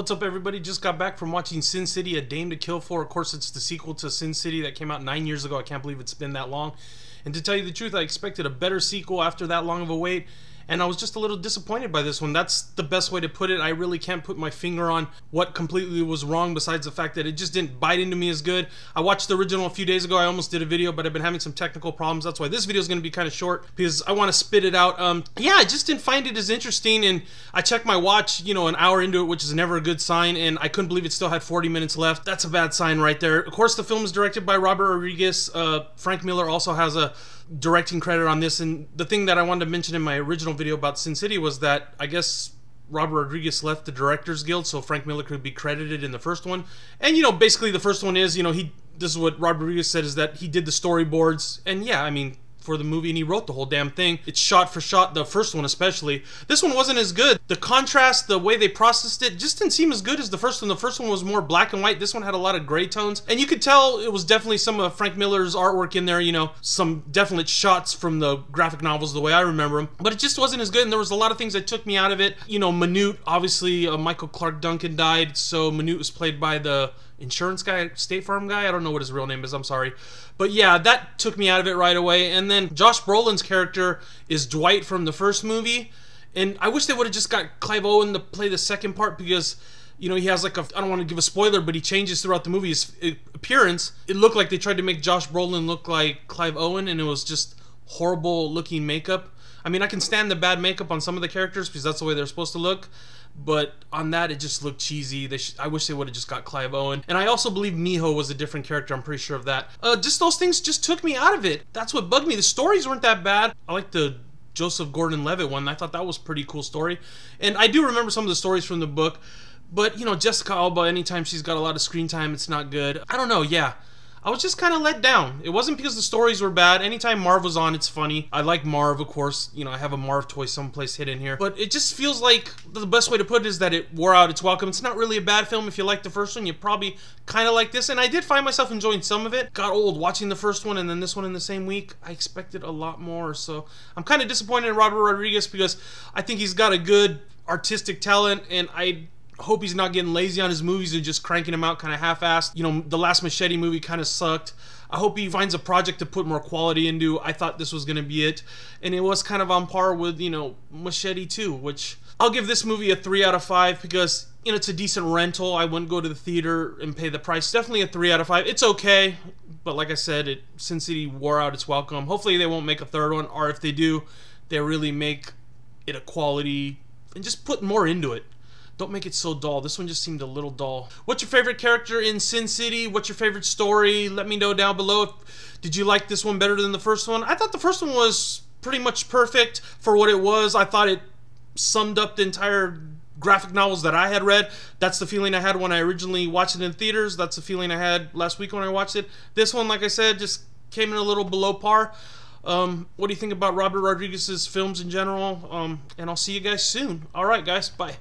What's up, everybody? Just got back from watching Sin City: A Dame to Kill For. Of course, it's the sequel to Sin City that came out 9 years ago. I can't believe it's been that long. And to tell you the truth, I expected a better sequel after that long of a wait, and I was just a little disappointed by this one. That's the best way to put it. I really can't put my finger on what completely was wrong besides the fact that it just didn't bite into me as good. I watched the original a few days ago. I almost did a video, but I've been having some technical problems. That's why this video is going to be kind of short, because I want to spit it out. Yeah, I just didn't find it as interesting, and I checked my watch, you know, an hour into it, which is never a good sign, and I couldn't believe it still had 40 minutes left. That's a bad sign right there. Of course, the film is directed by Robert Rodriguez. Frank Miller also has a directing credit on this, and the thing that I wanted to mention in my original video about Sin City was that I guess Robert Rodriguez left the Directors Guild so Frank Miller could be credited in the first one. And you know, basically the first one is, you know, this is what Robert Rodriguez said, is that he did the storyboards, and yeah, I mean, for the movie, and he wrote the whole damn thing. It's shot for shot, the first one especially. This one wasn't as good. The contrast, the way they processed it, just didn't seem as good as the first one. The first one was more black and white. This one had a lot of gray tones, and you could tell it was definitely some of Frank Miller's artwork in there, you know, some definite shots from the graphic novels the way I remember them, but it just wasn't as good, and there was a lot of things that took me out of it. You know, Minute, obviously, Michael Clark Duncan died, so Minute was played by the insurance guy, State Farm guy. I don't know what his real name is, I'm sorry. But yeah, that took me out of it right away. And then Josh Brolin's character is Dwight from the first movie, and I wish they would have just got Clive Owen to play the second part, because, you know, he has like a, I don't want to give a spoiler, but he changes throughout the movie. His appearance, it looked like they tried to make Josh Brolin look like Clive Owen, and it was just horrible looking makeup. I mean, I can stand the bad makeup on some of the characters because that's the way they're supposed to look, but on that, it just looked cheesy. I wish they would have just got Clive Owen. And I also believe Miho was a different character. I'm pretty sure of that. Just those things just took me out of it. That's what bugged me. The stories weren't that bad. I like the Joseph Gordon-Levitt one. I thought that was a pretty cool story. And I do remember some of the stories from the book. But, you know, Jessica Alba, anytime she's got a lot of screen time, it's not good. I don't know, yeah. I was just kind of let down. It wasn't because the stories were bad. Anytime Marv was on, it's funny. I like Marv, of course. You know, I have a Marv toy someplace hidden here. But it just feels like the best way to put it is that it wore out its welcome. It's not really a bad film. If you like the first one, you probably kind of like this. And I did find myself enjoying some of it. Got old watching the first one and then this one in the same week. I expected a lot more. So I'm kind of disappointed in Robert Rodriguez, because I think he's got a good artistic talent, and I hope he's not getting lazy on his movies and just cranking them out kind of half-assed. You know, the last Machete movie kind of sucked. I hope he finds a project to put more quality into. I thought this was going to be it, and it was kind of on par with, you know, Machete 2, which I'll give this movie a 3 out of 5 because, you know, it's a decent rental. I wouldn't go to the theater and pay the price. Definitely a 3 out of 5. It's okay, but like I said, Sin City wore out its welcome. Hopefully they won't make a third one, or if they do, they really make it a quality and just put more into it. Don't make it so dull. This one just seemed a little dull. What's your favorite character in Sin City? What's your favorite story? Let me know down below. Did you like this one better than the first one? I thought the first one was pretty much perfect for what it was. I thought it summed up the entire graphic novels that I had read. That's the feeling I had when I originally watched it in theaters. That's the feeling I had last week when I watched it. This one, like I said, just came in a little below par. What do you think about Robert Rodriguez's films in general? And I'll see you guys soon. All right, guys. Bye.